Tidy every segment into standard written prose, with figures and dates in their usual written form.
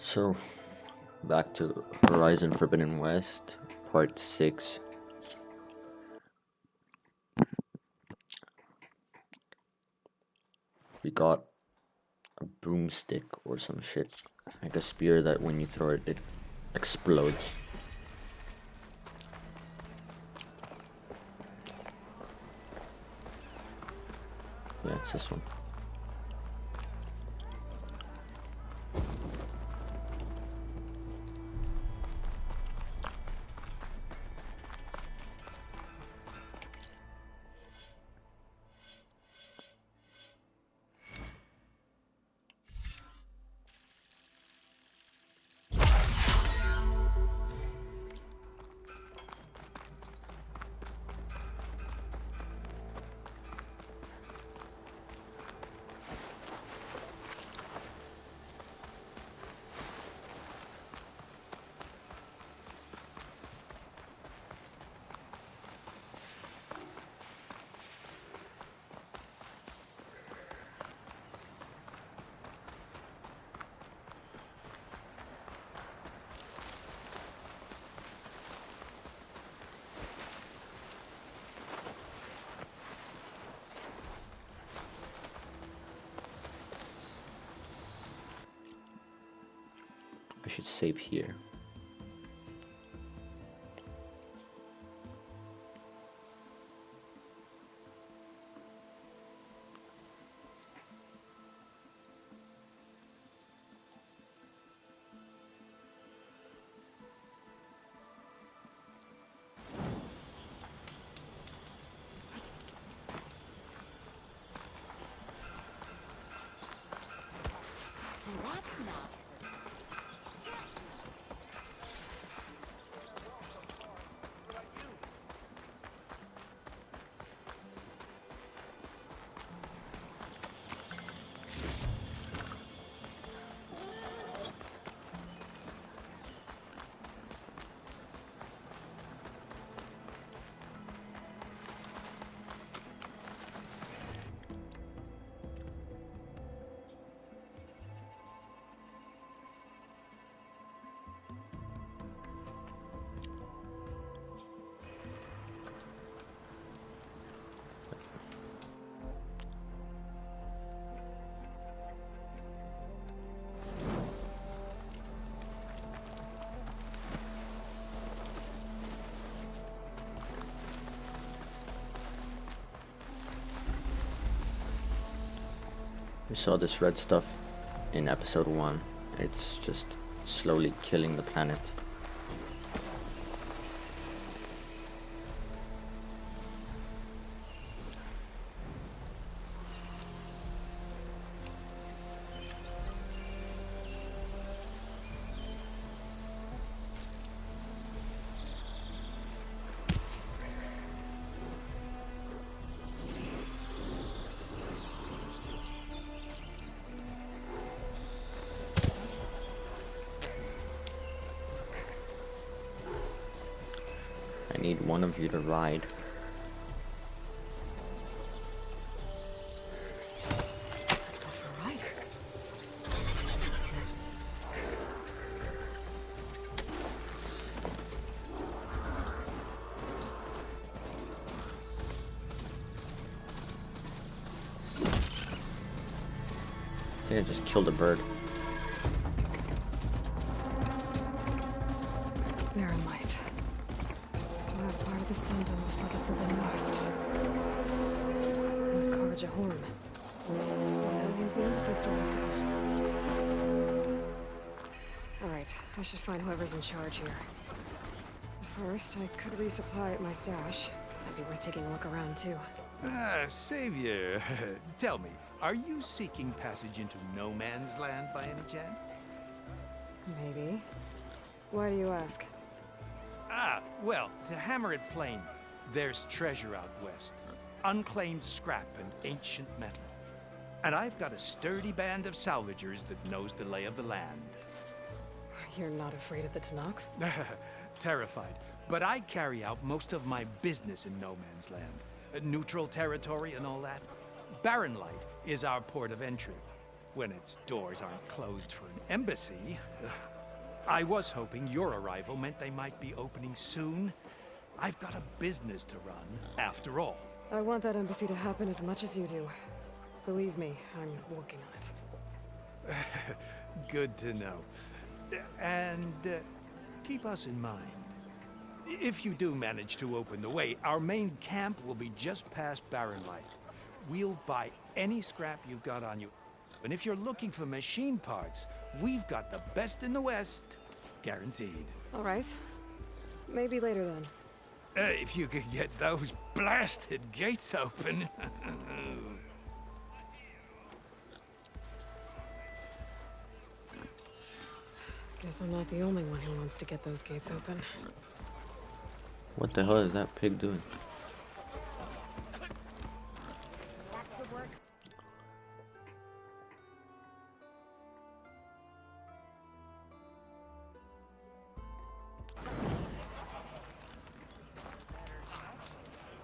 So, back to Horizon Forbidden West, Part 6. We got a broomstick or some shit. Like a spear that when you throw it, it explodes. Yeah, it's this one. I should save here. That's not. We saw this red stuff in episode 1. It's just slowly killing the planet. I need one of you to ride. Let's go for a ride. I think I just killed a bird. Marinlight. Last part of the Sun Dome before the Forbidden West. And Karja Horn. That means the embassy story said. Alright, I should find whoever's in charge here. First, I could resupply at my stash. Might be worth taking a look around, too. Savior, tell me, are you seeking passage into no man's land by any chance? Maybe. Why do you ask? Well, to hammer it plain, there's treasure out west. Unclaimed scrap and ancient metal. And I've got a sturdy band of salvagers that knows the lay of the land. You're not afraid of the Tenakth? Terrified. But I carry out most of my business in no man's land. Neutral territory and all that. Barren Light is our port of entry. when its doors aren't closed for an embassy. I was hoping your arrival meant they might be opening soon. I've got a business to run, after all. I want that embassy to happen as much as you do. Believe me, I'm working on it. Good to know. And keep us in mind. If you do manage to open the way, our main camp will be just past Barren Light. We'll buy any scrap you've got on you. And if you're looking for machine parts, we've got the best in the West. Guaranteed. All right. Maybe later then. If you could get those blasted gates open. Guess I'm not the only one who wants to get those gates open. What the hell is that pig doing?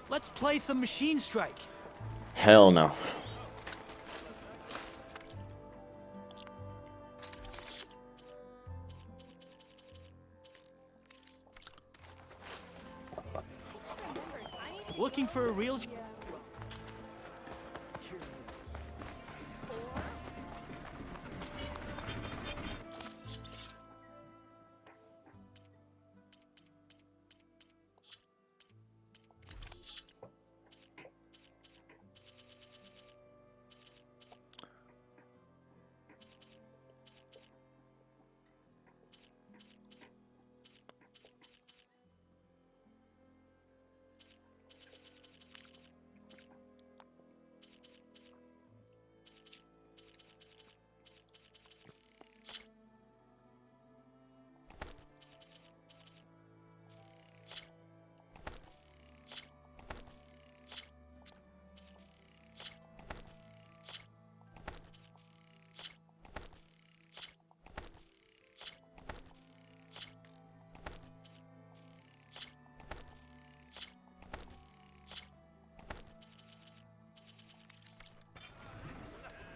Let's play some Machine Strike. Hell no. Looking for a real...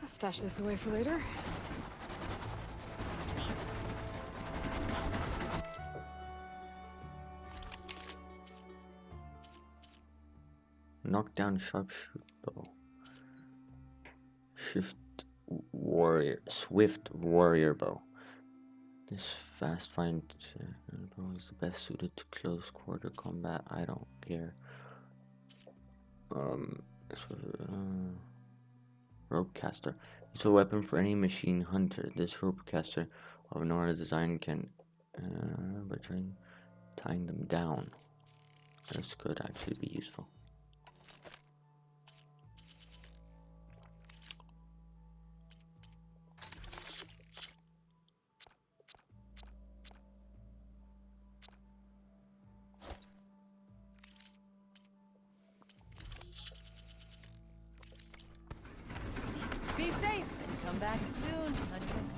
I'll stash this away for later. Knock down sharpshoot bow. Swift warrior bow. This fast find bow is the best suited to close quarter combat. I don't care. Rope caster. It's a weapon for any machine hunter. This rope caster of Nora design can by tying them down. This could actually be useful. Be safe and come back soon, Huntress.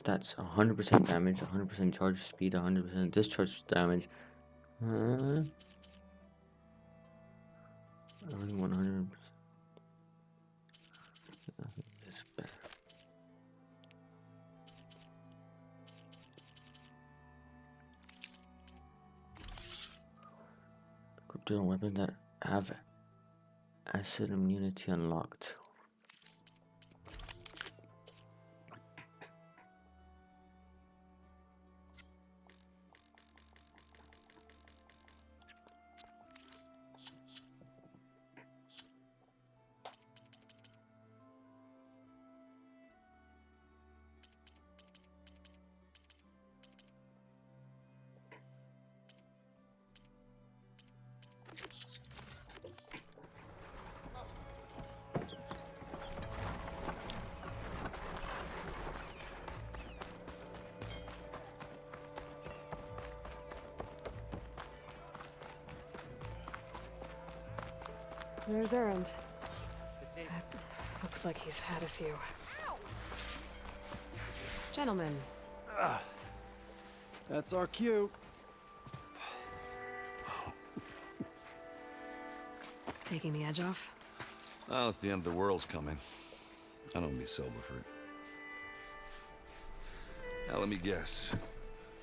Stats: 100% damage, 100% charge speed, 100% discharge damage. Only 100%. It's better. Equip different weapons that have acid immunity unlocked. There's Erend. Looks like he's had a few. Gentlemen, That's our cue. taking the edge off? Well, if the end of the world's coming, I don't be sober for it. Now, let me guess.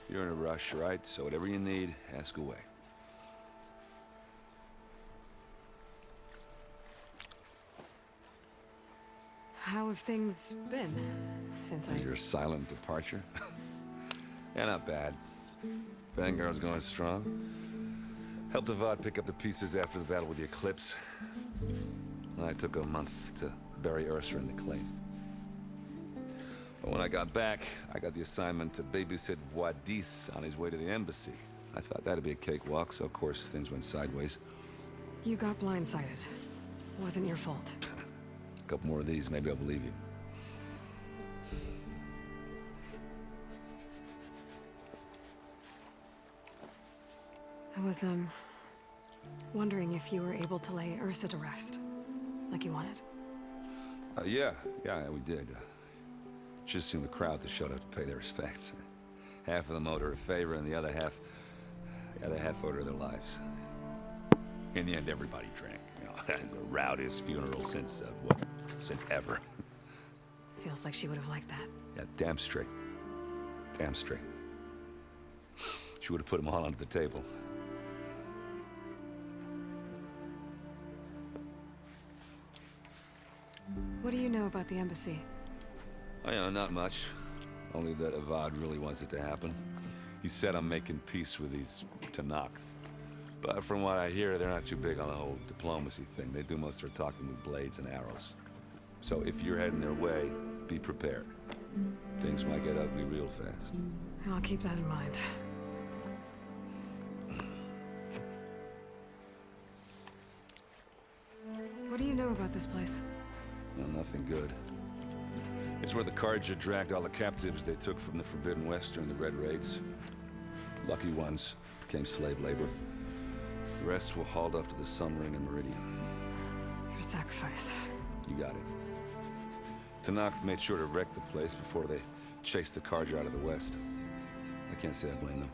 You're in a rush, right? So whatever you need, ask away. How have things been since I... Your silent departure? Yeah, not bad. Vanguard's going strong. Helped Avad pick up the pieces after the battle with the Eclipse. I took a month to bury Ursa in the claim. But when I got back, I got the assignment to babysit Wadis on his way to the embassy. I thought that'd be a cakewalk, so of course things went sideways. You got blindsided. Wasn't your fault. A couple more of these, maybe I'll believe you. I was, wondering if you were able to lay Ursa to rest, like you wanted. Yeah, we did. Just seemed the crowd that showed up to pay their respects. Half of them owed her a favor, and the other half owed her their lives. In the end, everybody drank. You know, it's the rowdiest funeral since ever. Feels like she would have liked that. Yeah, damn straight. Damn straight. She would have put them all under the table. What do you know about the embassy? Oh, yeah, not much. Only that Avad really wants it to happen. He said I'm making peace with these Tenakth. But from what I hear, they're not too big on the whole diplomacy thing. They do most of their talking with blades and arrows. So if you're heading their way, be prepared. Things might get ugly real fast. I'll keep that in mind. What do you know about this place? Well, nothing good. It's where the Carja dragged all the captives they took from the Forbidden West during the Red Raids. Lucky ones became slave labor. The rest were hauled off to the Sun Ring and Meridian. Your sacrifice. You got it. Tenakth made sure to wreck the place before they chased the Carja out of the West. I can't say I blame them.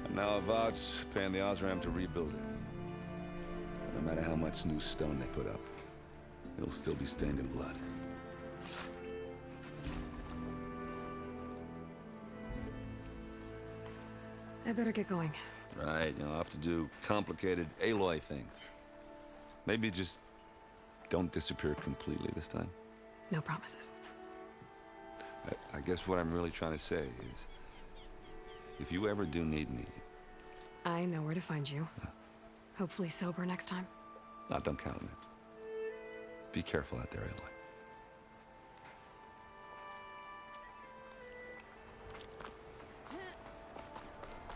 And now Avad's paying the Osram to rebuild it. No matter how much new stone they put up, it'll still be stained in blood. I better get going. Right, I'll have to do complicated Aloy things. Maybe just don't disappear completely this time. No promises. I guess what I'm really trying to say is, if you ever do need me... I know where to find you. Hopefully sober next time. don't count on it. Be careful out there, Aloy.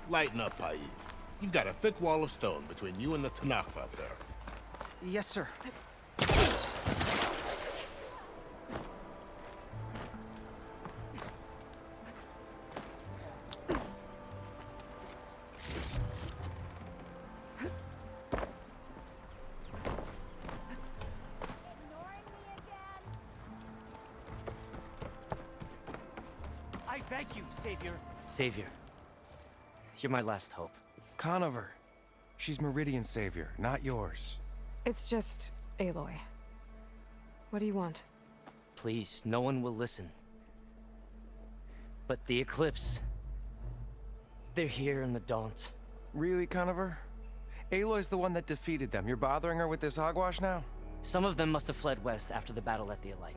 Lighten up, Paid. You've got a thick wall of stone between you and the Tenakth out there. Yes, sir. Thank you, Savior. Savior. You're my last hope. Conover. She's Meridian's savior, not yours. It's just Aloy. What do you want? Please, no one will listen. But the Eclipse... they're here in the Daunt. Really, Conover? Aloy's the one that defeated them. You're bothering her with this hogwash now? Some of them must have fled west after the battle at the Elite.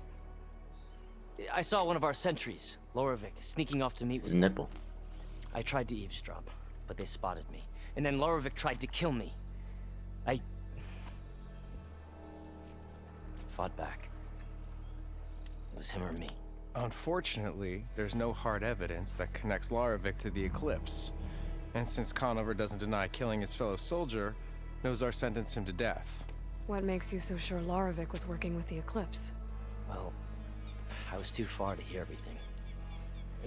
I saw one of our sentries, Loravik, sneaking off to meet with His nipple. I tried to eavesdrop, but they spotted me. And then Loravik tried to kill me. I... fought back. It was him or me. Unfortunately, there's no hard evidence that connects Loravik to the Eclipse. And since Conover doesn't deny killing his fellow soldier, Nozar sentenced him to death. What makes you so sure Loravik was working with the Eclipse? Well, I was too far to hear everything.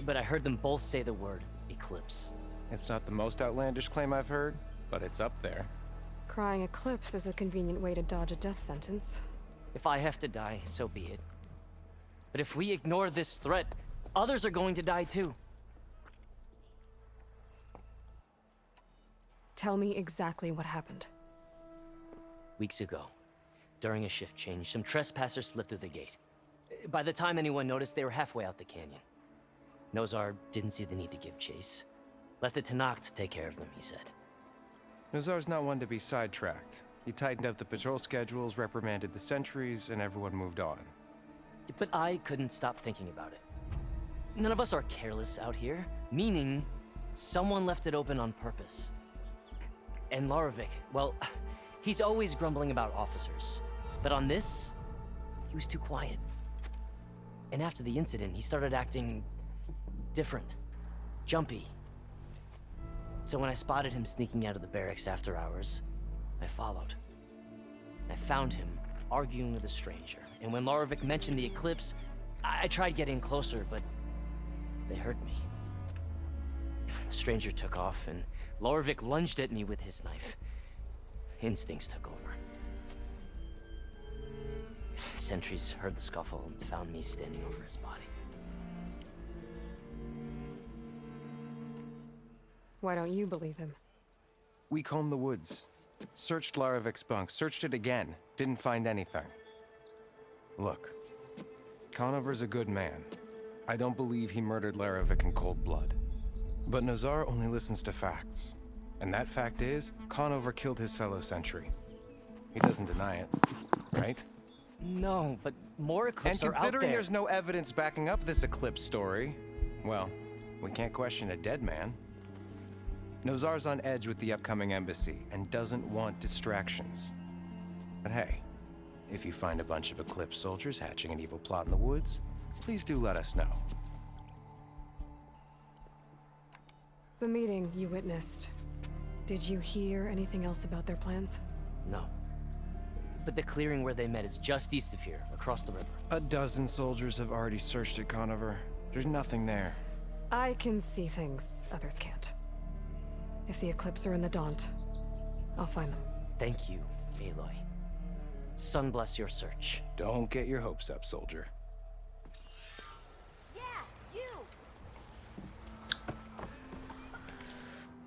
But I heard them both say the word Eclipse. It's not the most outlandish claim I've heard, but it's up there. Crying Eclipse is a convenient way to dodge a death sentence. If I have to die, so be it. But if we ignore this threat, others are going to die too. Tell me exactly what happened. Weeks ago, during a shift change, some trespassers slipped through the gate. By the time anyone noticed, they were halfway out the canyon. Nozar didn't see the need to give chase. Let the Tenakth take care of them, he said. Nozar's not one to be sidetracked. He tightened up the patrol schedules, reprimanded the sentries, and everyone moved on. But I couldn't stop thinking about it. None of us are careless out here, meaning someone left it open on purpose. And Loravik, well, he's always grumbling about officers. But on this, he was too quiet. And after the incident, he started acting different, jumpy. So when I spotted him sneaking out of the barracks after hours, I followed. I found him arguing with a stranger. And when Loravik mentioned the Eclipse, I tried getting closer, but they heard me. The stranger took off, and Loravik lunged at me with his knife. Instincts took over. Sentries heard the scuffle and found me standing over his body. Why don't you believe him? We combed the woods. Searched Laravik's bunk, searched it again. Didn't find anything. Look, Conover's a good man. I don't believe he murdered Laravik in cold blood. But Nozar only listens to facts. And that fact is, Conover killed his fellow sentry. He doesn't deny it, right? No, but more Eclipse And are out considering there. there's no evidence backing up this Eclipse story, well, we can't question a dead man. Nozar's on edge with the upcoming embassy and doesn't want distractions. But hey, if you find a bunch of Eclipse soldiers hatching an evil plot in the woods, please do let us know. The meeting you witnessed. Did you hear anything else about their plans? No. But the clearing where they met is just east of here, across the river. A dozen soldiers have already searched it, Conover. There's nothing there. I can see things others can't. If the Eclipse are in the Daunt, I'll find them. Thank you, Aloy. Sun bless your search. Don't get your hopes up, soldier. Yeah, you!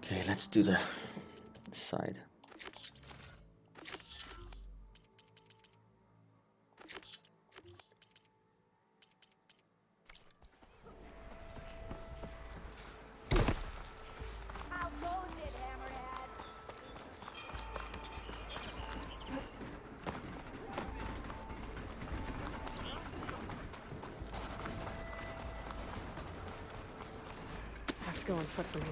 Okay, let's do the side. How goes it, Hammerhead? Have to go on foot from here.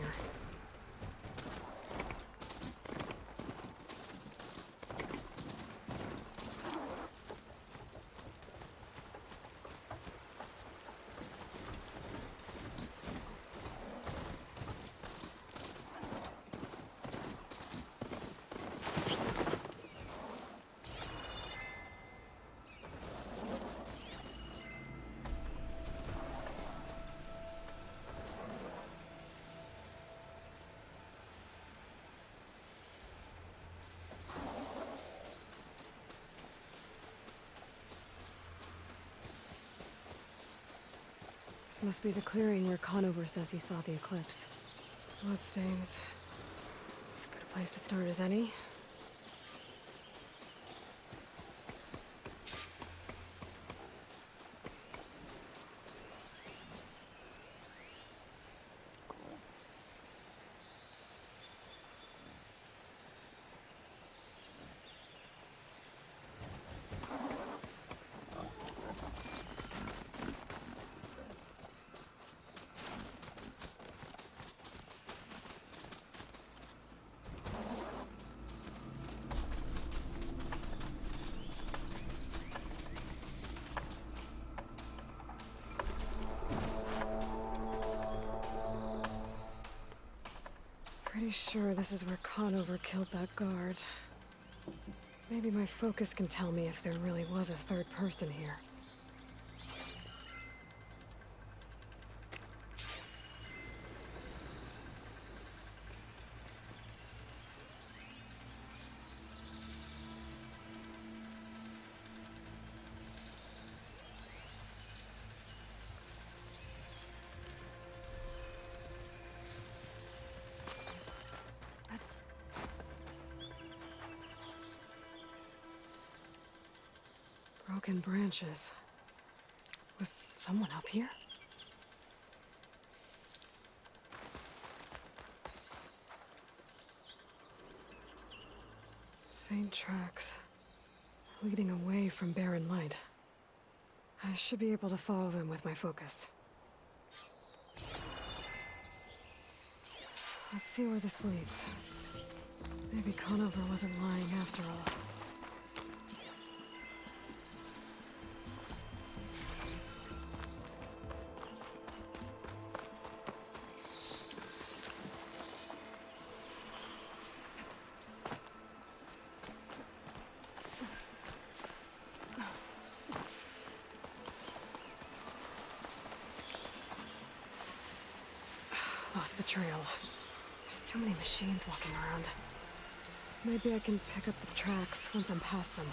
This must be the clearing where Conover says he saw the eclipse. Bloodstains. It's as good a place to start as any. Pretty sure this is where Conover killed that guard. Maybe my focus can tell me if there really was a third person here. Broken branches. Was someone up here? Faint tracks, leading away from barren light. I should be able to follow them with my focus. Let's see where this leads. Maybe Conover wasn't lying after all. Lost the trail. There's too many machines walking around. Maybe I can pick up the tracks once I'm past them.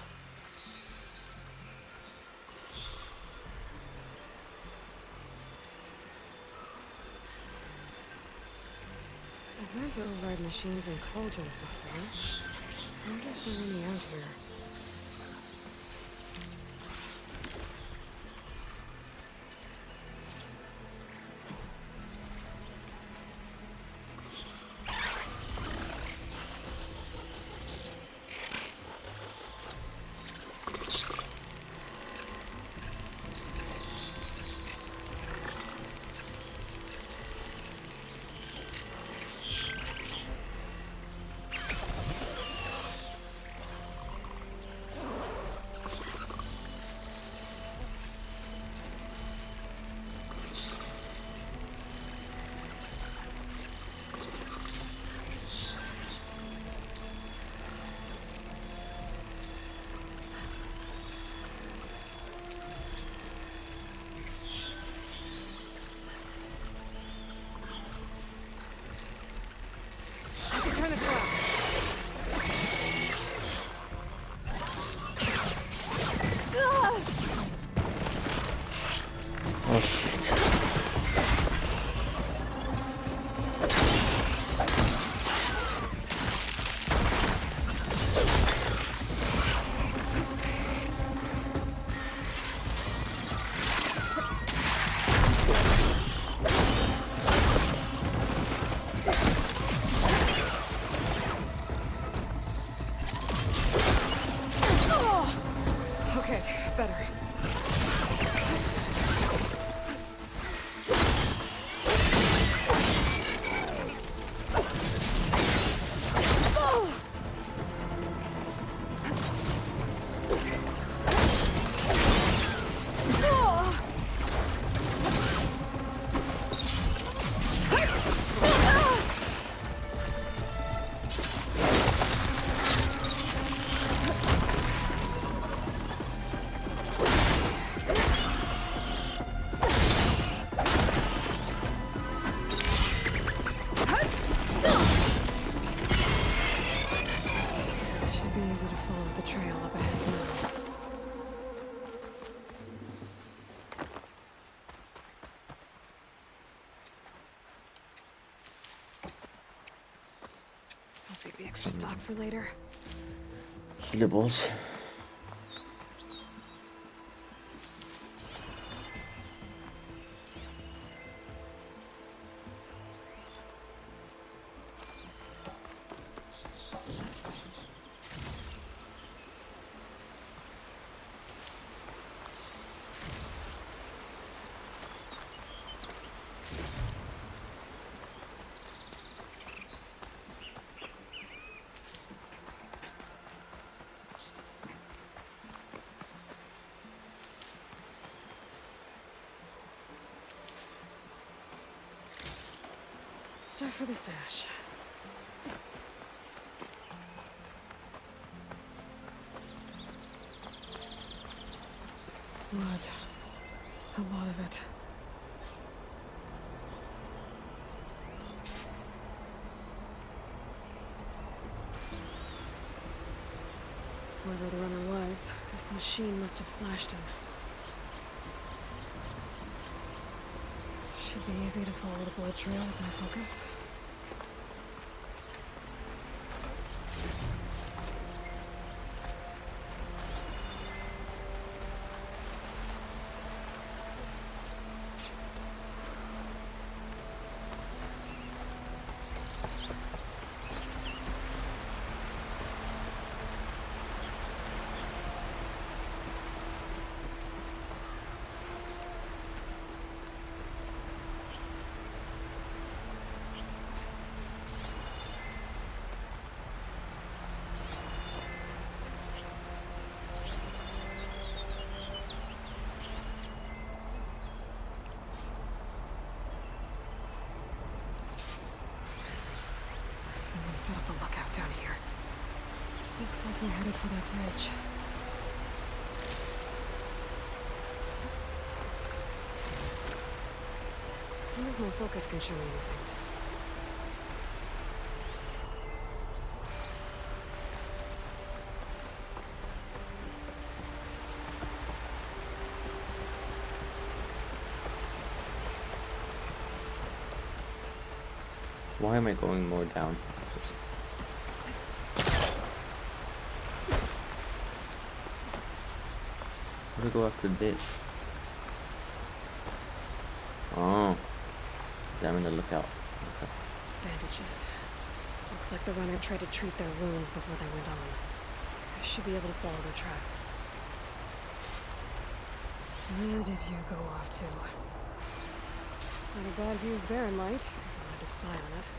I've learned to override machines and cauldrons before. I wonder if there are any out here. Save the extra stock for later. Heatables. Stuff for the stash. Blood. A lot of it. Whoever the runner was, this machine must have slashed him. Should be easy to follow the blood trail with my focus. Someone set up a lookout down here. Looks like we're headed for that bridge. I wonder if my focus can show me anything. Why am I going more down? How do I go after this? Oh. I'm in the lookout. Okay. Bandages. Looks like the runner tried to treat their wounds before they went on. I should be able to follow their tracks. Where did you go off to? Not a bad view of Barren Light, if I wanted to spy on it.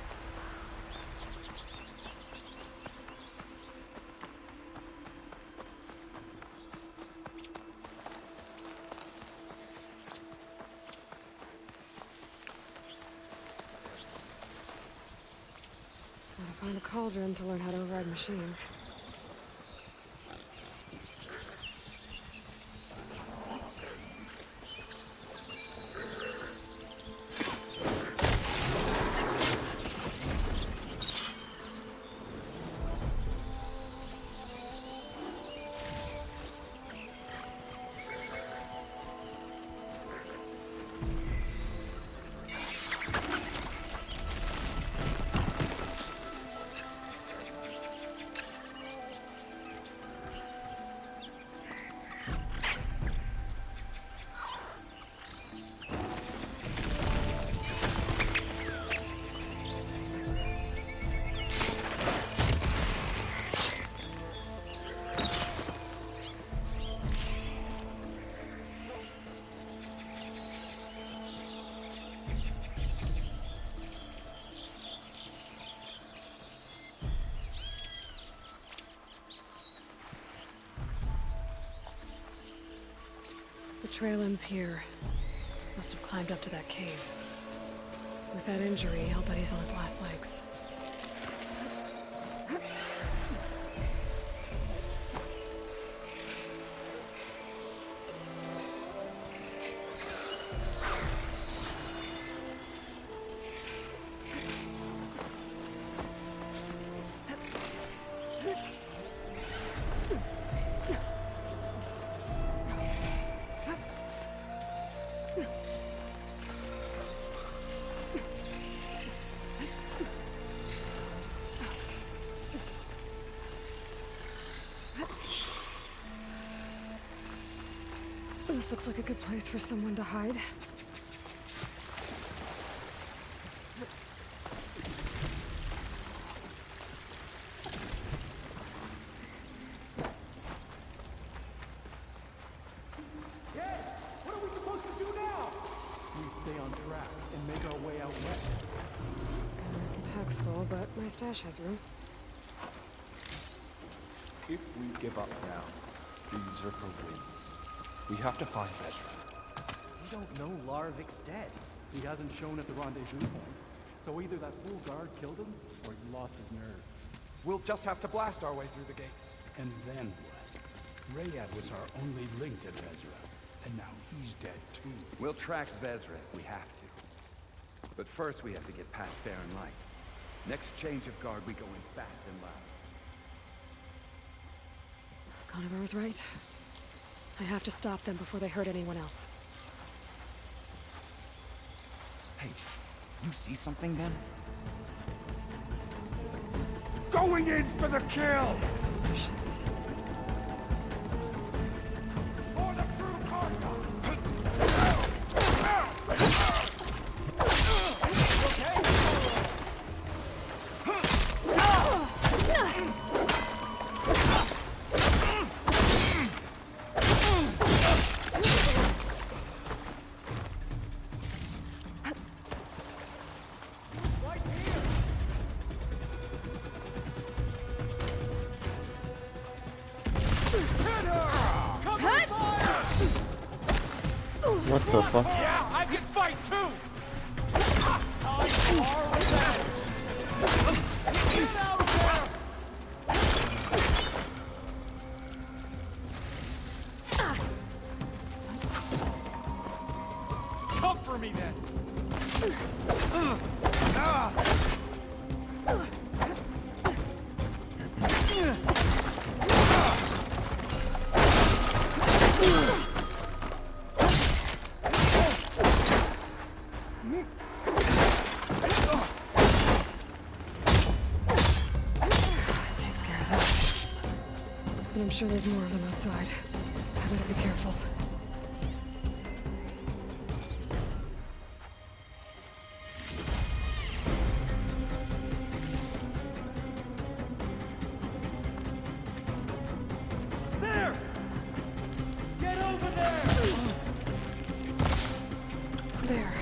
Gotta find a cauldron to learn how to override machines. The trail ends here. Must have climbed up to that cave. With that injury, I'll bet he's on his last legs. This looks like a good place for someone to hide. What are we supposed to do now? We stay on track and make our way out west. The pack's full, but my stash has room. If we give up now, these are for wins. We have to find Ezra. We don't know Larovic's dead. He hasn't shown at the rendezvous point. So either that fool guard killed him, or he lost his nerve. We'll just have to blast our way through the gates. And then what? Rayad was our only link to Vezra, and now he's dead too. We'll track Vezra if we have to. But first we have to get past Barren Light. Next change of guard, we go in fast and loud. Conover was right. I have to stop them before they hurt anyone else. Hey, you see something then? Going in for the kill! Suspicious. For the crew cargo! What the fuck? Yeah, I can fight too! Get out of there! Come for me then! Takes care of this. But I'm sure there's more of them outside. I better be careful. There! Get over there! There.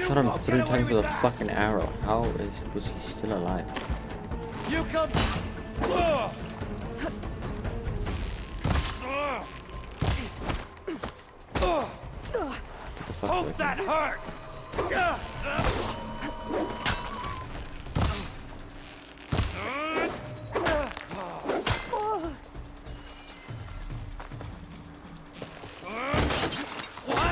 Shot him 3 times with a fucking arrow. How was he still alive? You come. Hope that hurt. What?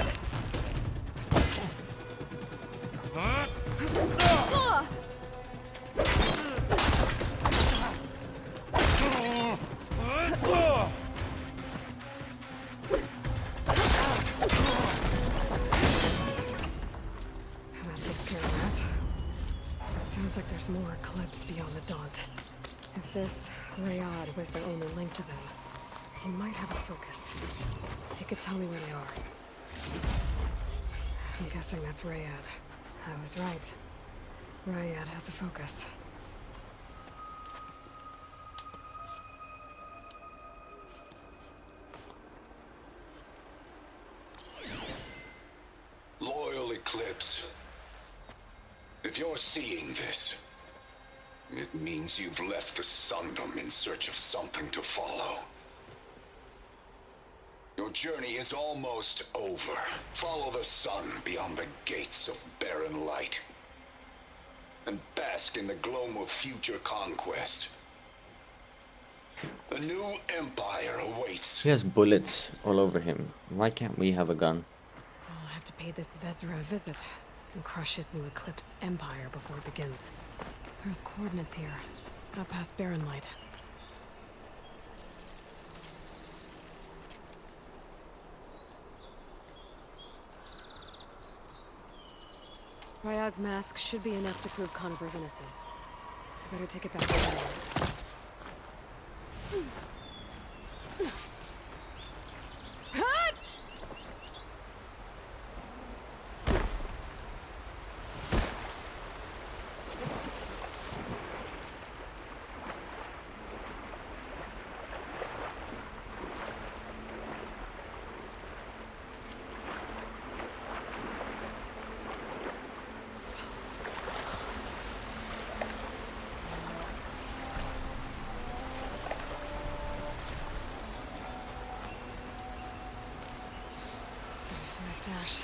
That takes care of that. It sounds like there's more Eclipse beyond the Daunt. If this Rayad was the only link to them, he might have a focus. He could tell me where they are. I'm guessing that's Rayad. I was right. Rayad has a focus. Loyal Eclipse, if you're seeing this, it means you've left the Sundom in search of something to follow. Your journey is almost over. Follow the sun beyond the gates of Barren Light, and bask in the gloam of future conquest. The new empire awaits. He has bullets all over him. Why can't we have a gun? I'll have to pay this Vezra a visit and crush his new Eclipse empire before it begins. There's coordinates here, out past Barren Light. Ryad's mask should be enough to prove Conover's innocence. I better take it back to Barren Light. Sends to my stash.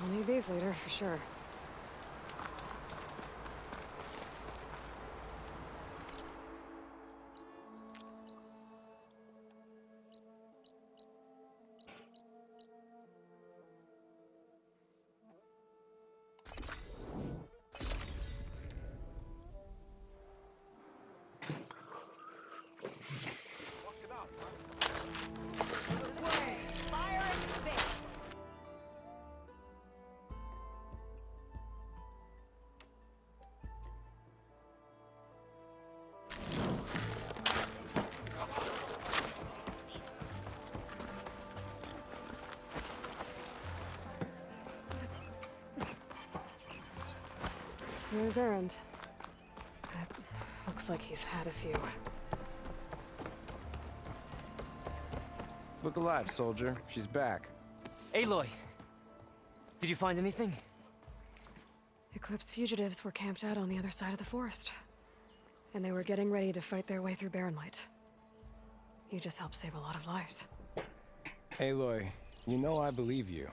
I'll need these later, for sure. Here's Erend. Looks like he's had a few. Look alive, soldier. She's back. Aloy! Did you find anything? Eclipse fugitives were camped out on the other side of the forest. And they were getting ready to fight their way through Barren Light. You just helped save a lot of lives. Aloy, you know I believe you.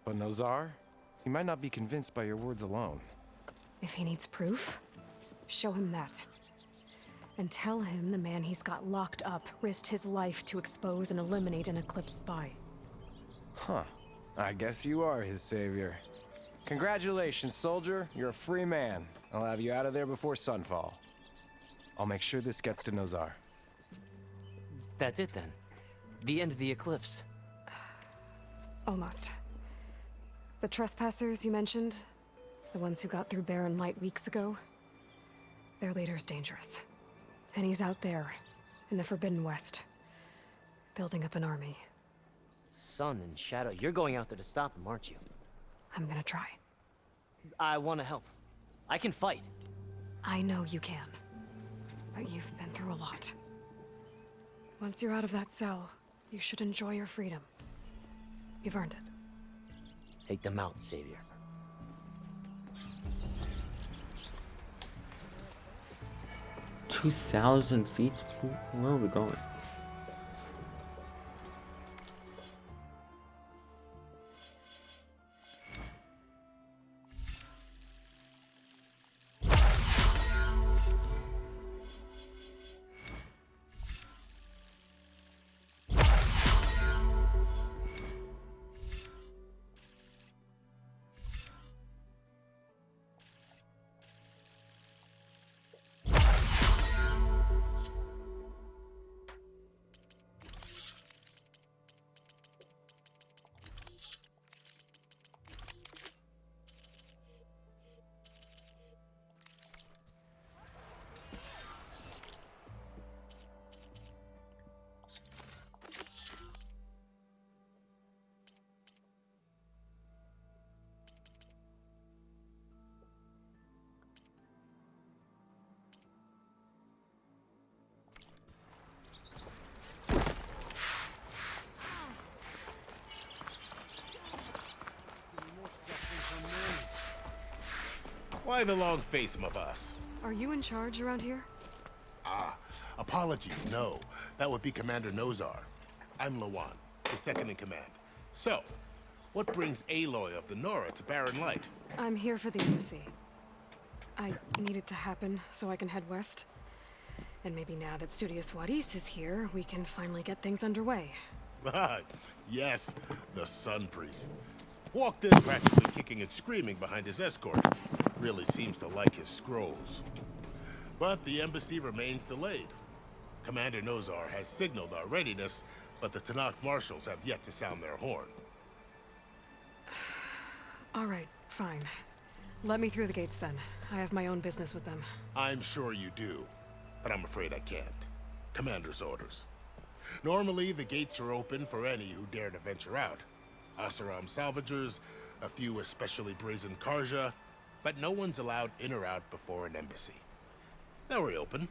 But Nozar? He might not be convinced by your words alone. If he needs proof, show him that. And tell him the man he's got locked up risked his life to expose and eliminate an Eclipse spy. Huh. I guess you are his savior. Congratulations, soldier. You're a free man. I'll have you out of there before sunfall. I'll make sure this gets to Nozar. That's it then. The end of the Eclipse. Almost. The trespassers you mentioned, the ones who got through Barren Light weeks ago, their leader's dangerous. And he's out there, in the Forbidden West, building up an army. Sun and Shadow, you're going out there to stop him, aren't you? I'm gonna try. I want to help. I can fight. I know you can. But you've been through a lot. Once you're out of that cell, you should enjoy your freedom. You've earned it. Take them out, Savior. 2,000 feet? Where are we going? Why the long face, my boss? Are you in charge around here? Ah, apologies, no. That would be Commander Nozar. I'm Lawan, the second in command. So, What brings Aloy of the Nora to Barren Light? I'm here for the embassy. I need it to happen so I can head west. And maybe now that Studious Juarez is here, we can finally get things underway. Yes, the Sun Priest. Walked in practically kicking and screaming behind his escort. Really seems to like his scrolls. But the embassy remains delayed. Commander Nozar has signaled our readiness, but the Tenakth marshals have yet to sound their horn. All right, fine. Let me through the gates then. I have my own business with them. I'm sure you do, but I'm afraid I can't. Commander's orders. Normally, the gates are open for any who dare to venture out. Oseram salvagers, a few especially brazen Karja, but no one's allowed in or out before an embassy. They'll reopen,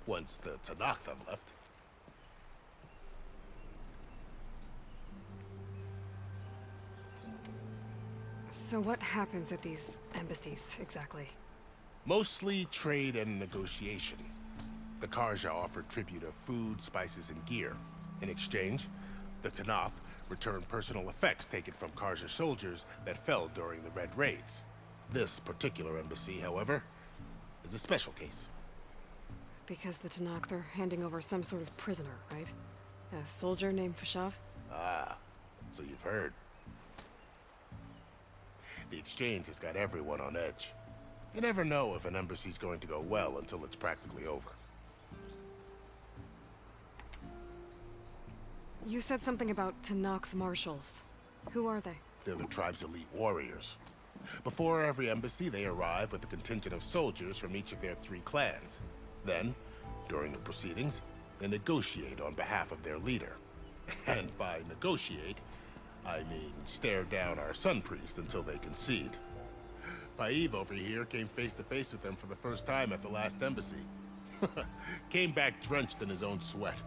once the Tenakth have left. So what happens at these embassies, exactly? Mostly trade and negotiation. The Karja offer tribute of food, spices, and gear. In exchange, the Tenakth return personal effects taken from Karja soldiers that fell during the Red Raids. This particular embassy, however, is a special case. Because the Tenakth are handing over some sort of prisoner, right? A soldier named Fashav? Ah, so you've heard. The exchange has got everyone on edge. You never know if an embassy's going to go well until it's practically over. You said something about Tenakth marshals. Who are they? They're the tribe's elite warriors. Before every embassy, they arrive with a contingent of soldiers from each of their 3 clans. Then, during the proceedings, they negotiate on behalf of their leader. And by negotiate, I mean stare down our Sun Priest until they concede. Paiv over here came face to face with them for the first time at the last embassy. Came back drenched in his own sweat.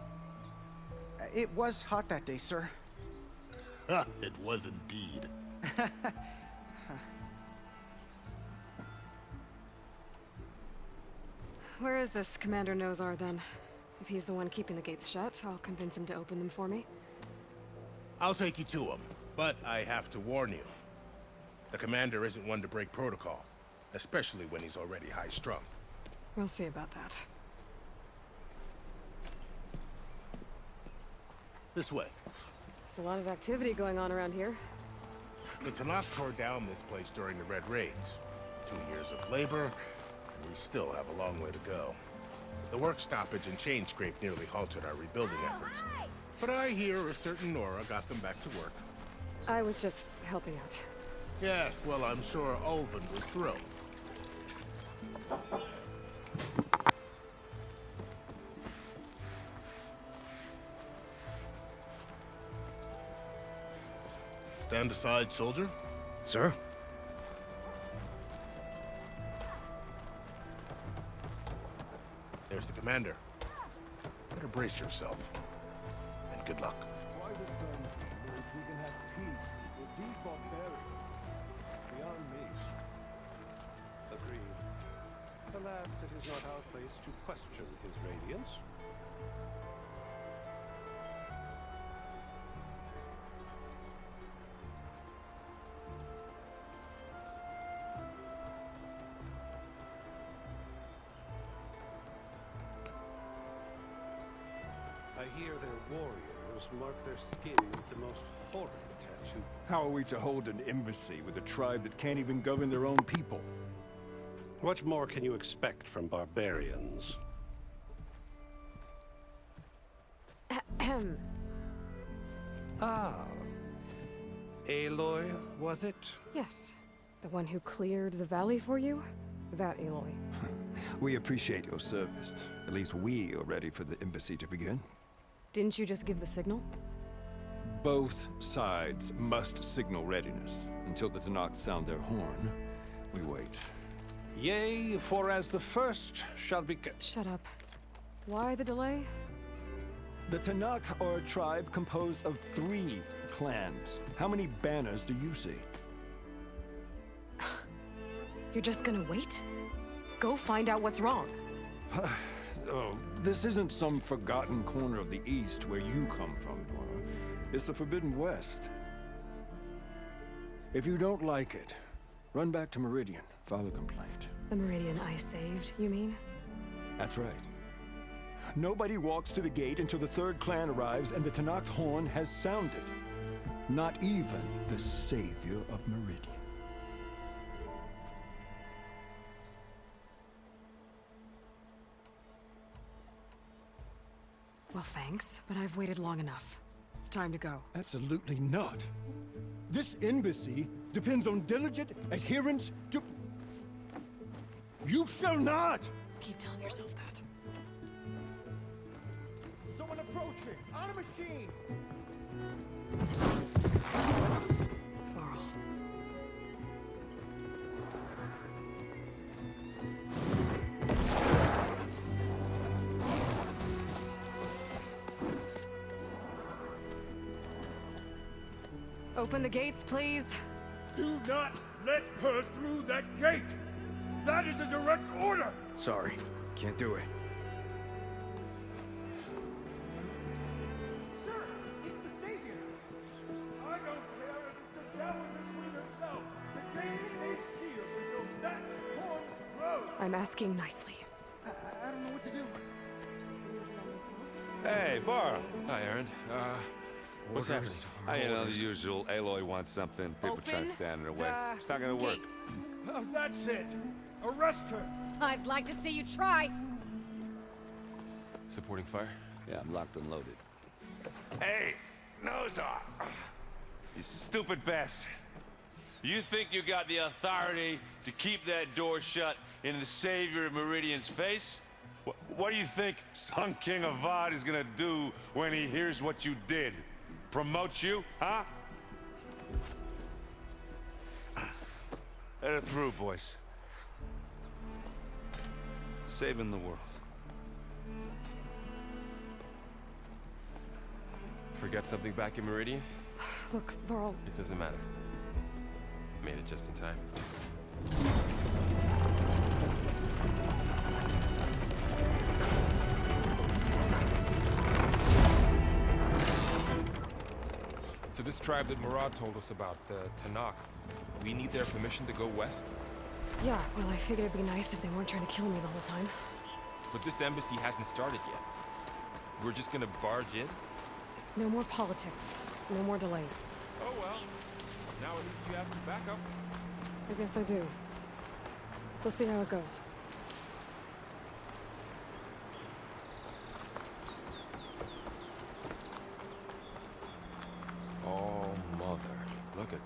It was hot that day, sir. It was indeed. Where is this Commander Nozar, then? If he's the one keeping the gates shut, I'll convince him to open them for me. I'll take you to him, but I have to warn you. The commander isn't one to break protocol, especially when he's already high-strung. We'll see about that. This way. There's a lot of activity going on around here. The Tenakth tore down this place during the Red Raids. 2 years of labor, and we still have a long way to go. The work stoppage and chain scrape nearly halted our rebuilding efforts. But I hear a certain Nora got them back to work. I was just helping out. Yes, well, I'm sure Ulvin was thrilled. Stand aside, soldier. Sir? There's the commander. Better brace yourself. And good luck. Why would we can have peace with these barbarians? Beyond me. Agreed. Alas, it is not our place to question his radiance. I hear their warriors mark their skin with the most horrid tattoo. How are we to hold an embassy with a tribe that can't even govern their own people? What more can you expect from barbarians? Ahem. Ah. Aloy, was it? Yes. The one who cleared the valley for you? That Aloy. We appreciate your service. At least we are ready for the embassy to begin. Didn't you just give the signal? Both sides must signal readiness. Until the Tenakth sound their horn, we wait. Yea, for as the first shall be... Shut up. Why the delay? The Tenakth are a tribe composed of 3 clans. How many banners do you see? You're just gonna wait? Go find out what's wrong. Oh, this isn't some forgotten corner of the East where you come from, Nora. It's the Forbidden West. If you don't like it, run back to Meridian, file a complaint. The Meridian I saved, you mean? That's right. Nobody walks to the gate until the third clan arrives and the Tenakth horn has sounded. Not even the savior of Meridian. Well, thanks, but I've waited long enough. It's time to go. Absolutely not. This embassy depends on diligent adherence to... You shall not! Keep telling yourself that. Someone approaching! On a machine! Varl. Open the gates, please. Do not let her through that gate! That is a direct order! Sorry, can't do it. Sir, it's the Savior! I don't care if it's the devil and the queen herself! The gate is sealed until that horn blows! I'm asking nicely. I don't know what to do. Hey, Varl. Hi, Aaron. What's happening? You know, the usual. Aloy wants something. People trying to stand in her way. It's not gonna work. That's it! Arrest her! I'd like to see you try. Supporting fire? Yeah, I'm locked and loaded. Hey, Nozar! You stupid bastard. You think you got the authority to keep that door shut in the savior of Meridian's face? What do you think Sun King Avad is gonna do when he hears what you did? Promote you, huh? Let it through, boys. Saving the world. Forget something back in Meridian? Look, Varl. It doesn't matter. Made it just in time. So this tribe that Murad told us about, the Tenakth, we need their permission to go west? Yeah, well, I figured it'd be nice if they weren't trying to kill me the whole time. But this embassy hasn't started yet. We're just gonna barge in? Just no more politics. No more delays. Oh well. Now at least you have some backup. I guess I do. We'll see how it goes. Oh, mother. Look at...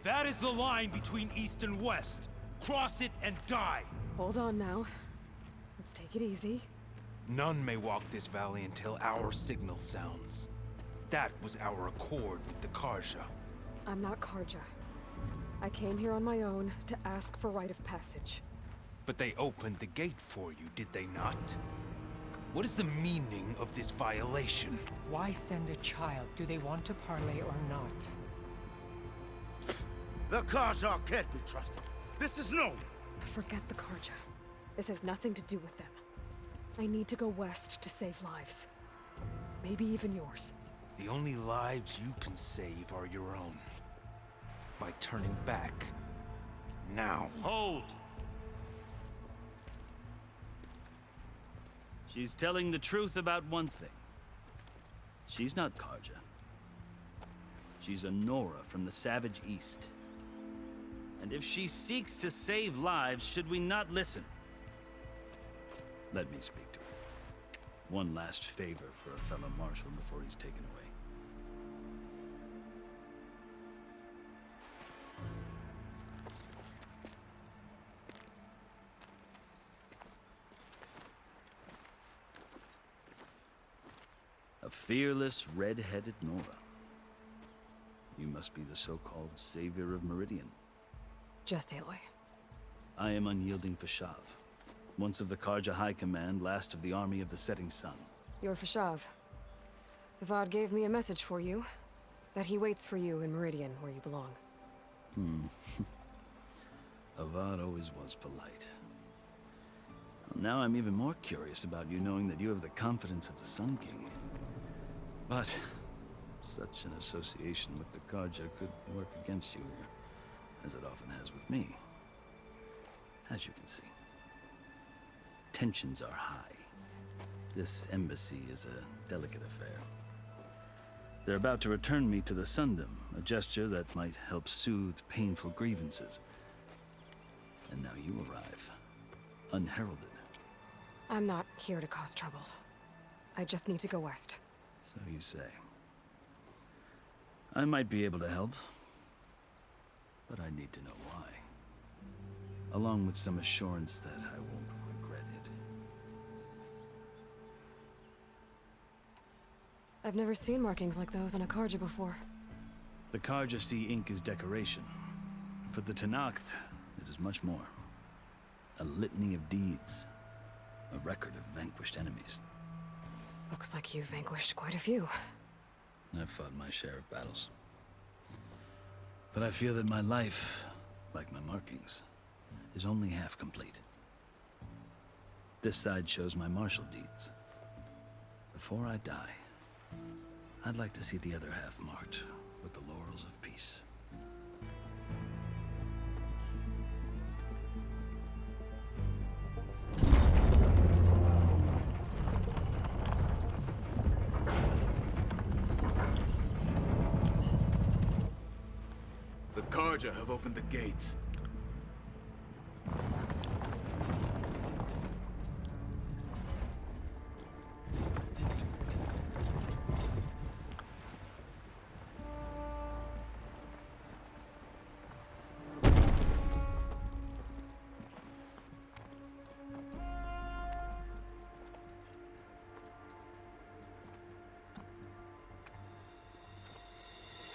That is the line between East and West. Cross it and die. Hold on now. Let's take it easy. None may walk this valley until our signal sounds. That was our accord with the Carja. I'm not Carja. I came here on my own to ask for rite of passage. But they opened the gate for you, did they not? What is the meaning of this violation? Why send a child? Do they want to parley or not? The Carja can't be trusted. This is known. Forget the Carja. This has nothing to do with them. I need to go west to save lives. Maybe even yours. The only lives you can save are your own. By turning back. Now. Hold! She's telling the truth about one thing. She's not Carja. She's a Nora from the Savage East. And if she seeks to save lives, should we not listen? Let me speak to her. One last favor for a fellow marshal before he's taken away. A fearless, red-headed Nora. You must be the so-called savior of Meridian. Just Aloy. I am unyielding Fashav. Once of the Carja High Command, last of the army of the Setting Sun. You're Fashav. Avad gave me a message for you. That he waits for you in Meridian, where you belong. Avad always was polite. Well, now I'm even more curious about you knowing that you have the confidence of the Sun King. But such an association with the Carja could work against you here, as it often has with me. As you can see, tensions are high. This embassy is a delicate affair. They're about to return me to the Sundom, a gesture that might help soothe painful grievances. And now you arrive, unheralded. I'm not here to cause trouble. I just need to go west. So you say. I might be able to help, but I need to know why. Along with some assurance that I won't regret it. I've never seen markings like those on a Carja before. The Carja see ink as decoration. For the Tenakth, it is much more. A litany of deeds. A record of vanquished enemies. Looks like you've vanquished quite a few. I've fought my share of battles. But I feel that my life, like my markings, is only half complete. This side shows my martial deeds. Before I die, I'd like to see the other half marked with the laurels of peace. The Carja have opened the gates.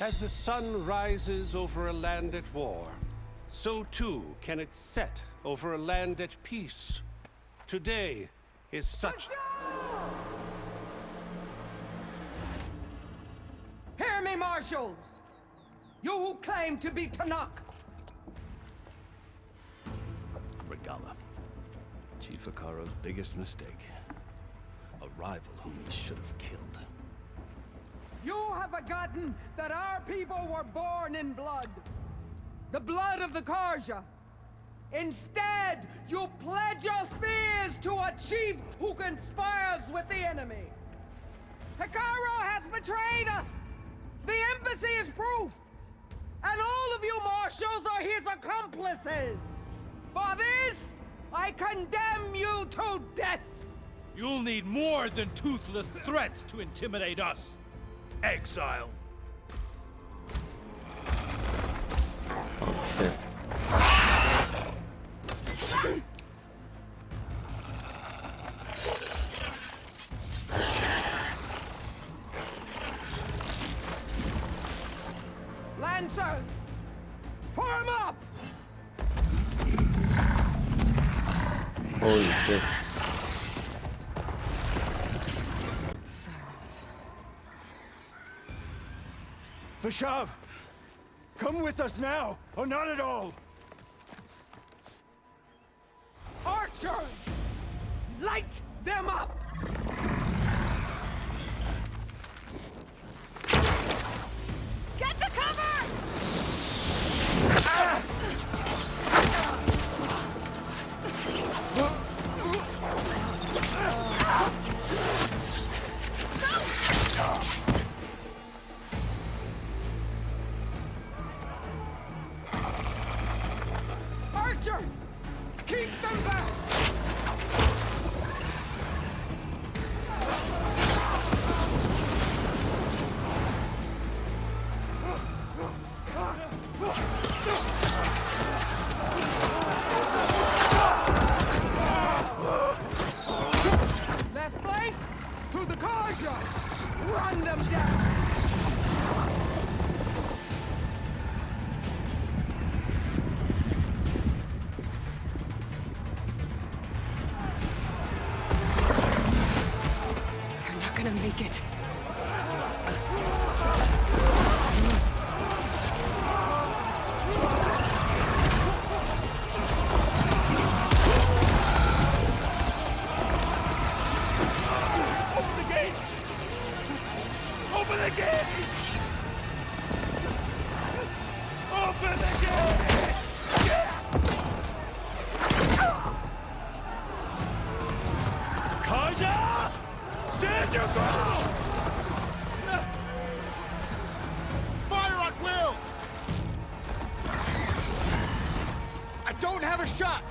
As the sun rises over a land at war, so too can it set over a land at peace. Today is such... Hear me, marshals! You who claim to be Tenakth! Regalla. Chief Hekarro's biggest mistake. A rival whom he should have killed. You have forgotten that our people were born in blood. The blood of the Carja. Instead, you pledge your spears to a chief who conspires with the enemy. Hekarro has betrayed us! The embassy is proof! And all of you marshals are his accomplices! For this, I condemn you to death! You'll need more than toothless threats to intimidate us. Exile. Oh shit. Lancers! Form up! Holy shit. Vashav! Come with us now, or not at all! Archers! Light them up! Get to cover! Archers! Keep them back! Left flank! To the Carja! Run them down! They're not gonna make it. gate! Open the gate! Karja! Stand your ground! Fire at will! I don't have a shot!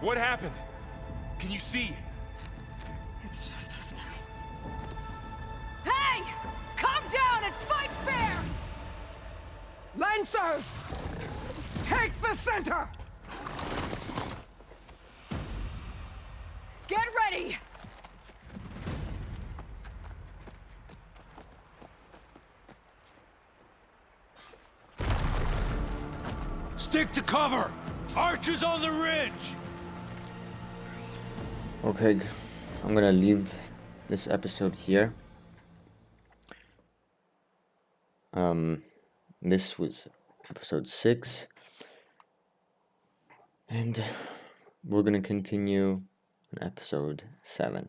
What happened? Can you see? It's just us now. Hey! Calm down and fight fair! Lancers! Take the center! Get ready! Stick to cover! Archers on the ridge! Okay, I'm gonna leave this episode here. This was episode 6, and we're gonna continue in episode 7.